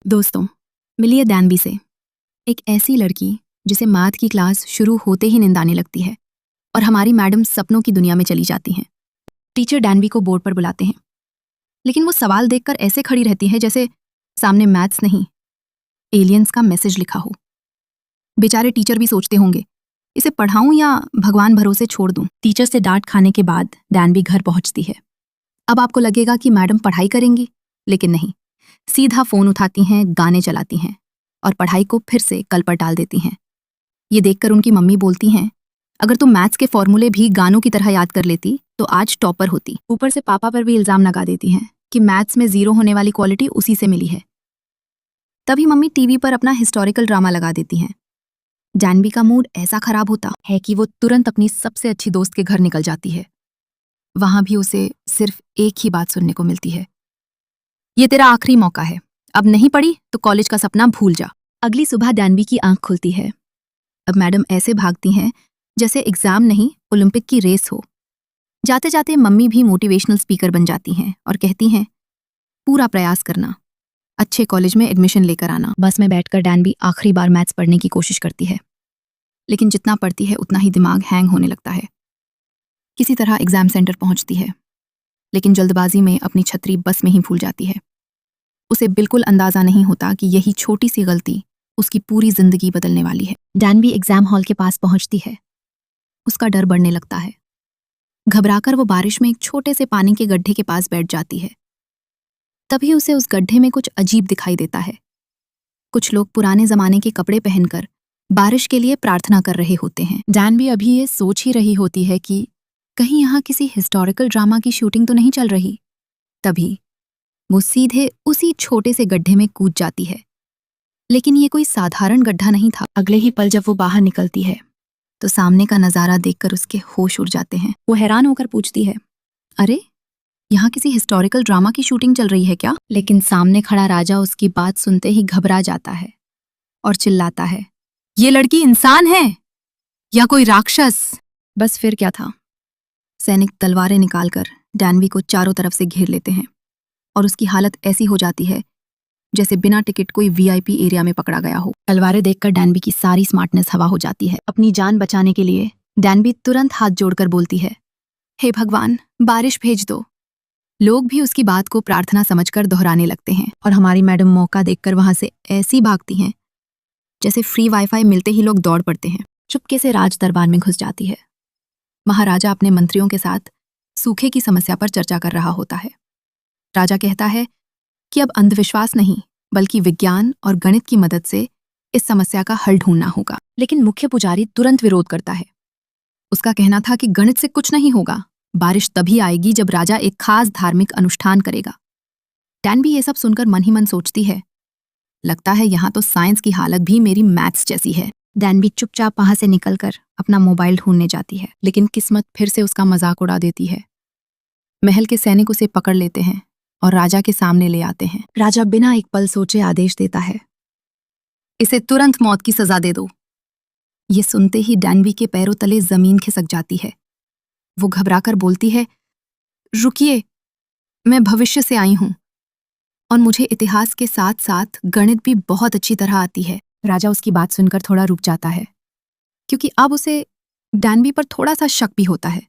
दोस्तों, मिलिए दानवी से। एक ऐसी लड़की जिसे मैथ की क्लास शुरू होते ही नींद आने लगती है और हमारी मैडम सपनों की दुनिया में चली जाती हैं। टीचर दानवी को बोर्ड पर बुलाते हैं, लेकिन वो सवाल देखकर ऐसे खड़ी रहती है जैसे सामने मैथ्स नहीं, एलियंस का मैसेज लिखा हो। बेचारे टीचर भी सोचते होंगे, इसे पढ़ाऊं या भगवान भरोसे छोड़ दूं। टीचर से डांट खाने के बाद दानवी घर पहुंचती है। अब आपको लगेगा कि मैडम पढ़ाई करेंगी, लेकिन नहीं। सीधा फोन उठाती हैं, गाने चलाती हैं और पढ़ाई को फिर से कल पर टाल देती हैं। ये देखकर उनकी मम्मी बोलती हैं, अगर तुम मैथ्स के फॉर्मूले भी गानों की तरह याद कर लेती तो आज टॉपर होती। ऊपर से पापा पर भी इल्जाम लगा देती हैं कि मैथ्स में 0 होने वाली क्वालिटी उसी से मिली है। तभी मम्मी टीवी पर अपना हिस्टोरिकल ड्रामा लगा देती हैं। जानवी का मूड ऐसा खराब होता है कि वो तुरंत अपनी सबसे अच्छी दोस्त के घर निकल जाती है। वहां भी उसे सिर्फ एक ही बात सुनने को मिलती है, ये तेरा आखिरी मौका है, अब नहीं पढ़ी तो कॉलेज का सपना भूल जा। अगली सुबह दानवी की आंख खुलती है। अब मैडम ऐसे भागती हैं जैसे एग्जाम नहीं, ओलंपिक की रेस हो। जाते जाते मम्मी भी मोटिवेशनल स्पीकर बन जाती हैं और कहती हैं, पूरा प्रयास करना, अच्छे कॉलेज में एडमिशन लेकर आना। बस में बैठकर दानवी आखिरी बार मैथ्स पढ़ने की कोशिश करती है, लेकिन जितना पढ़ती है उतना ही दिमाग हैंग होने लगता है। किसी तरह एग्जाम सेंटर पहुंचती है, लेकिन जल्दबाजी में अपनी छतरी बस में ही भूल जाती है। उसे बिल्कुल अंदाजा नहीं होता कि यही छोटी सी गलती उसकी पूरी जिंदगी बदलने वाली है। दानवी एग्जाम हॉल के पास पहुंचती है। उसका डर बढ़ने लगता है। घबराकर वो बारिश में एक छोटे से पानी के गड्ढे के पास बैठ जाती है। तभी उसे उस गड्ढे में कुछ अजीब दिखाई देता है। कुछ लोग पुराने जमाने के कपड़े पहनकर बारिश के लिए प्रार्थना कर रहे होते हैं। दानवी अभी ये सोच ही रही होती है कि कहीं यहाँ किसी हिस्टोरिकल ड्रामा की शूटिंग तो नहीं चल रही। तभी वो सीधे उसी छोटे से गड्ढे में कूद जाती है। लेकिन ये कोई साधारण गड्ढा नहीं था। अगले ही पल जब वो बाहर निकलती है तो सामने का नजारा देखकर उसके होश उड़ जाते हैं। वो हैरान होकर पूछती है, अरे यहाँ किसी हिस्टोरिकल ड्रामा की शूटिंग चल रही है क्या? लेकिन सामने खड़ा राजा उसकी बात सुनते ही घबरा जाता है और चिल्लाता है, ये लड़की इंसान है या कोई राक्षस? बस फिर क्या था। सैनिक तलवारें निकालकर दानवी को चारों तरफ से घेर लेते हैं और उसकी हालत ऐसी हो जाती है जैसे बिना टिकट कोई वीआईपी एरिया में पकड़ा गया हो। तलवारें देखकर दानवी की सारी स्मार्टनेस हवा हो जाती है। अपनी जान बचाने के लिए दानवी तुरंत हाथ जोड़कर बोलती है, हे भगवान, बारिश भेज दो। लोग भी उसकी बात को प्रार्थना समझकर दोहराने लगते हैं और हमारी मैडम मौका देखकर वहां से ऐसी भागती हैं जैसे फ्री वाईफाई मिलते ही लोग दौड़ पड़ते हैं। चुपके से राज दरबार में घुस जाती है। महाराजा अपने मंत्रियों के साथ सूखे की समस्या पर चर्चा कर रहा होता है। राजा कहता है कि अब अंधविश्वास नहीं बल्कि विज्ञान और गणित की मदद से इस समस्या का हल ढूंढना होगा। लेकिन मुख्य पुजारी तुरंत विरोध करता है। उसका कहना था कि गणित से कुछ नहीं होगा, बारिश तभी आएगी जब राजा एक खास धार्मिक अनुष्ठान करेगा। दानवी ये सब सुनकर मन ही मन सोचती है, लगता है यहाँ तो साइंस की हालत भी मेरी मैथ्स जैसी है। दानवी चुपचाप वहां से निकलकर अपना मोबाइल ढूंढने जाती है, लेकिन किस्मत फिर से उसका मजाक उड़ा देती है। महल के सैनिक उसे पकड़ लेते हैं और राजा के सामने ले आते हैं। राजा बिना एक पल सोचे आदेश देता है, इसे तुरंत मौत की सजा दे दो। ये सुनते ही दानवी के पैरों तले जमीन खिसक जाती है। वो घबराकर बोलती है, रुकिए, मैं भविष्य से आई हूं और मुझे इतिहास के साथ साथ गणित भी बहुत अच्छी तरह आती है। राजा उसकी बात सुनकर थोड़ा रुक जाता है, क्योंकि अब उसे दानवी पर थोड़ा सा शक भी होता है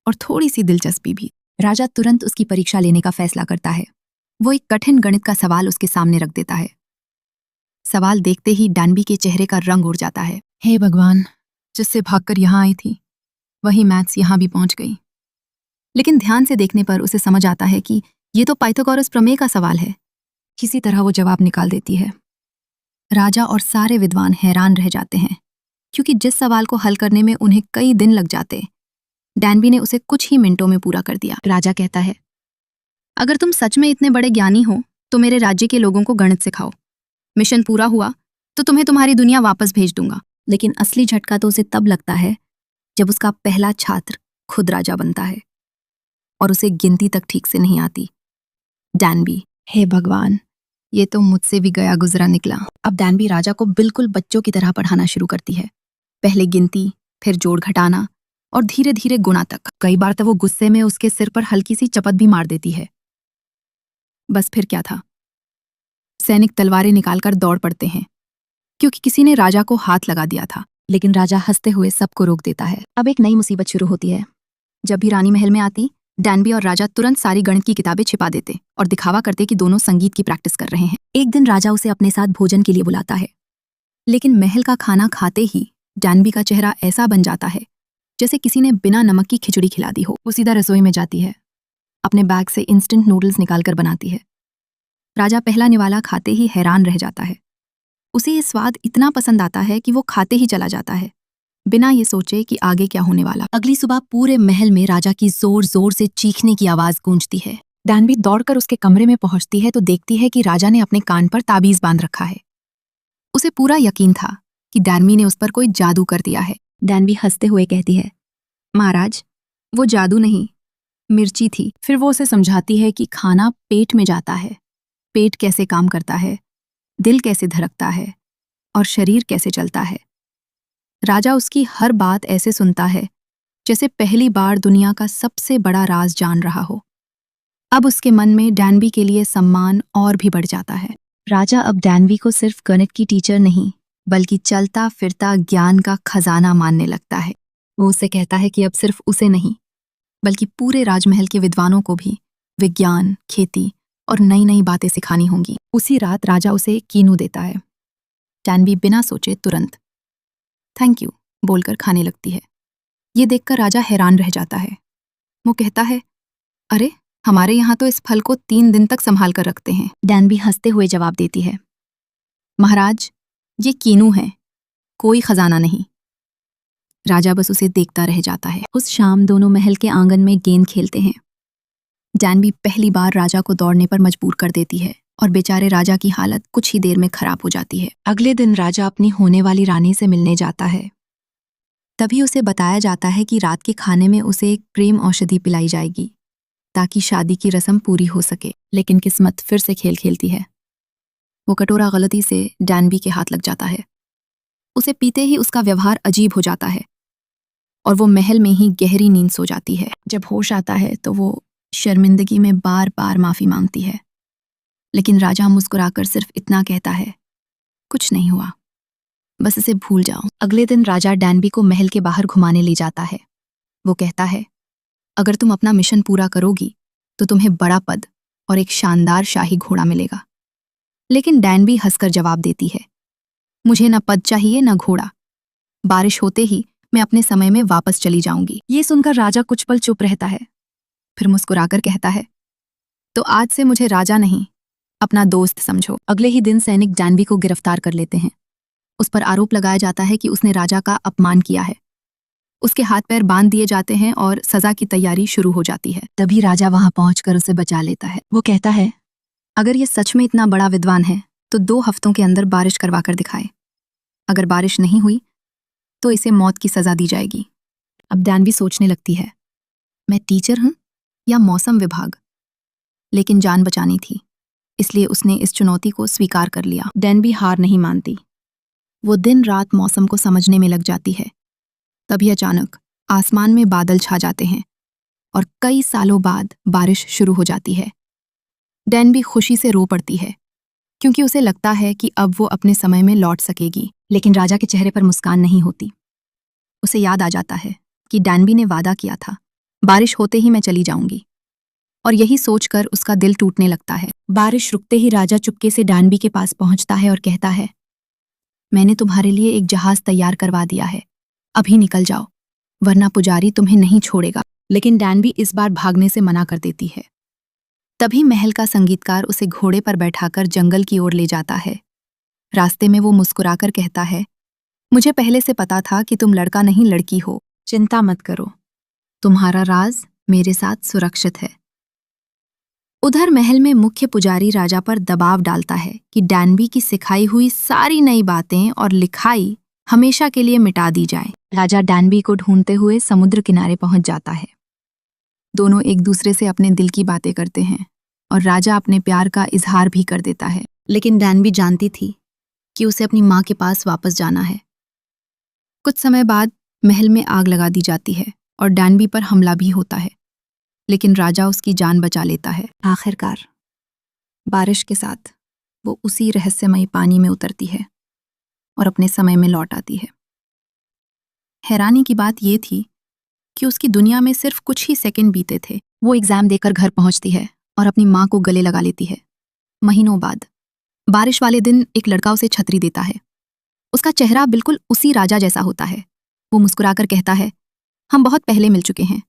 और थोड़ी सी दिलचस्पी भी। राजा तुरंत उसकी परीक्षा लेने का फैसला करता है। वो एक कठिन गणित का सवाल उसके सामने रख देता है। सवाल देखते ही दानवी के चेहरे का रंग उड़ जाता है। हे भगवान, जिससे भागकर यहाँ आई थी वही मैथ्स यहाँ भी पहुंच गई। लेकिन ध्यान से देखने पर उसे समझ आता है कि ये तो पाइथागोरस प्रमेय का सवाल है। किसी तरह वो जवाब निकाल देती है। राजा और सारे विद्वान हैरान रह जाते हैं, क्योंकि जिस सवाल को हल करने में उन्हें कई दिन लग जाते, दानवी ने उसे कुछ ही मिनटों में पूरा कर दिया। राजा कहता है, अगर तुम सच में इतने बड़े ज्ञानी हो तो मेरे राज्य के लोगों को गणित सिखाओ। मिशन पूरा हुआ तो तुम्हें तुम्हारी दुनिया वापस भेज दूंगा। लेकिन असली झटका तो उसे तब लगता है जब उसका पहला छात्र खुद राजा बनता है और उसे गिनती तक ठीक से नहीं आती। दानवी, हे भगवान, ये तो मुझसे भी गया गुजरा निकला। अब दानवी राजा को बिल्कुल बच्चों की तरह पढ़ाना शुरू करती है। पहले गिनती, फिर जोड़ घटाना और धीरे धीरे गुणा तक। कई बार तो वो गुस्से में उसके सिर पर हल्की सी चपत भी मार देती है। बस फिर क्या था। सैनिक तलवारें निकालकर दौड़ पड़ते हैं क्योंकि किसी ने राजा को हाथ लगा दिया था। लेकिन राजा हंसते हुए सबको रोक देता है। अब एक नई मुसीबत शुरू होती है। जब भी रानी महल में आती, डैनबी और राजा तुरंत सारी गणित की किताबें छिपा देते और दिखावा करते कि दोनों संगीत की प्रैक्टिस कर रहे हैं। एक दिन राजा उसे अपने साथ भोजन के लिए बुलाता है, लेकिन महल का खाना खाते ही डैनबी का चेहरा ऐसा बन जाता है जैसे किसी ने बिना नमक की खिचड़ी खिला दी हो। वो सीधा रसोई में जाती है, अपने बैग से इंस्टेंट नूडल्स निकालकर बनाती है। राजा पहला निवाला खाते ही हैरान रह जाता है। उसे ये स्वाद इतना पसंद आता है कि वो खाते ही चला जाता है, बिना ये सोचे कि आगे क्या होने वाला। अगली सुबह पूरे महल में राजा की जोर जोर से चीखने की आवाज गूंजती है। डैनबी दौड़कर उसके कमरे में पहुंचती है तो देखती है कि राजा ने अपने कान पर ताबीज बांध रखा है। उसे पूरा यकीन था कि डैनबी ने उस पर कोई जादू कर दिया है। डैनबी हंसते हुए कहती है, महाराज, वो जादू नहीं, मिर्ची थी। फिर वो उसे समझाती है कि खाना पेट में जाता है, पेट कैसे काम करता है, दिल कैसे धड़कता है और शरीर कैसे चलता है। राजा उसकी हर बात ऐसे सुनता है जैसे पहली बार दुनिया का सबसे बड़ा राज जान रहा हो। अब उसके मन में डैनबी के लिए सम्मान और भी बढ़ जाता है। राजा अब डैनबी को सिर्फ गणित की टीचर नहीं, बल्कि चलता फिरता ज्ञान का खजाना मानने लगता है। वो उससे कहता है कि अब सिर्फ उसे नहीं, बल्कि पूरे राजमहल के विद्वानों को भी विज्ञान, खेती और नई नई बातें सिखानी होंगी। उसी रात राजा उसे कीनू देता है। डैनबी बिना सोचे तुरंत थैंक यू बोलकर खाने लगती है। ये देखकर राजा हैरान रह जाता है। वो कहता है, अरे, हमारे यहाँ तो इस फल को 3 दिन तक संभाल कर रखते हैं। डैनबी हंसते हुए जवाब देती है, महाराज, ये कीनू है, कोई खजाना नहीं। राजा बस उसे देखता रह जाता है। उस शाम दोनों महल के आंगन में गेंद खेलते हैं। डैनबी पहली बार राजा को दौड़ने पर मजबूर कर देती है और बेचारे राजा की हालत कुछ ही देर में खराब हो जाती है। अगले दिन राजा अपनी होने वाली रानी से मिलने जाता है। तभी उसे बताया जाता है कि रात के खाने में उसे एक प्रेम औषधि पिलाई जाएगी ताकि शादी की रस्म पूरी हो सके। लेकिन किस्मत फिर से खेल खेलती है। वो कटोरा गलती से डैनबी के हाथ लग जाता है। उसे पीते ही उसका व्यवहार अजीब हो जाता है और वो महल में ही गहरी नींद सो जाती है। जब होश आता है तो वो शर्मिंदगी में बार बार माफी मांगती है, लेकिन राजा मुस्कुराकर सिर्फ इतना कहता है, कुछ नहीं हुआ, बस इसे भूल जाओ। अगले दिन राजा डैनबी को महल के बाहर घुमाने ले जाता है। वो कहता है, अगर तुम अपना मिशन पूरा करोगी तो तुम्हें बड़ा पद और एक शानदार शाही घोड़ा मिलेगा। लेकिन डैनबी हंसकर जवाब देती है, मुझे न पद चाहिए न घोड़ा। बारिश होते ही मैं अपने समय में वापस चली जाऊंगी। ये सुनकर राजा कुछ पल चुप रहता है, फिर मुस्कुराकर कहता है, तो आज से मुझे राजा नहीं, अपना दोस्त समझो। अगले ही दिन सैनिक डैनबी को गिरफ्तार कर लेते हैं। उस पर आरोप लगाया जाता है कि उसने राजा का अपमान किया है। उसके हाथ पैर बांध दिए जाते हैं और सजा की तैयारी शुरू हो जाती है। तभी राजा वहां पहुंचकर उसे बचा लेता है। वो कहता है, अगर ये सच में इतना बड़ा विद्वान है तो 2 हफ्तों के अंदर बारिश करवा कर दिखाए। अगर बारिश नहीं हुई तो इसे मौत की सजा दी जाएगी। अब डैनबी सोचने लगती है, मैं टीचर हूं या मौसम विभाग? लेकिन जान बचानी थी, इसलिए उसने इस चुनौती को स्वीकार कर लिया। डैनबी हार नहीं मानती। वो दिन रात मौसम को समझने में लग जाती है। तभी अचानक आसमान में बादल छा जाते हैं और कई सालों बाद बारिश शुरू हो जाती है। डैनबी खुशी से रो पड़ती है क्योंकि उसे लगता है कि अब वो अपने समय में लौट सकेगी। लेकिन राजा के चेहरे पर मुस्कान नहीं होती। उसे याद आ जाता है कि डैनबी ने वादा किया था, बारिश होते ही मैं चली जाऊंगी, और यही सोचकर उसका दिल टूटने लगता है। बारिश रुकते ही राजा चुपके से डैनबी के पास पहुंचता है और कहता है, मैंने तुम्हारे लिए एक जहाज तैयार करवा दिया है, अभी निकल जाओ, वरना पुजारी तुम्हें नहीं छोड़ेगा। लेकिन डैनबी इस बार भागने से मना कर देती है। तभी महल का संगीतकार उसे घोड़े पर बैठाकर जंगल की ओर ले जाता है। रास्ते में वो मुस्कुराकर कहता है, मुझे पहले से पता था कि तुम लड़का नहीं लड़की हो, चिंता मत करो, तुम्हारा राज मेरे साथ सुरक्षित है। उधर महल में मुख्य पुजारी राजा पर दबाव डालता है कि डैनबी की सिखाई हुई सारी नई बातें और लिखाई हमेशा के लिए मिटा दी जाए। राजा डैनबी को ढूंढते हुए समुद्र किनारे पहुंच जाता है। दोनों एक दूसरे से अपने दिल की बातें करते हैं और राजा अपने प्यार का इजहार भी कर देता है। लेकिन डैनबी जानती थी कि उसे अपनी माँ के पास वापस जाना है। कुछ समय बाद महल में आग लगा दी जाती है और डैनबी पर हमला भी होता है, लेकिन राजा उसकी जान बचा लेता है। आखिरकार बारिश के साथ वो उसी रहस्यमयी पानी में उतरती है और अपने समय में लौट आती है। हैरानी की बात ये थी कि उसकी दुनिया में सिर्फ कुछ ही सेकंड बीते थे। वो एग्जाम देकर घर पहुंचती है और अपनी माँ को गले लगा लेती है। महीनों बाद बारिश वाले दिन एक लड़का उसे छतरी देता है। उसका चेहरा बिल्कुल उसी राजा जैसा होता है। वो मुस्कुराकर कहता है, हम बहुत पहले मिल चुके हैं।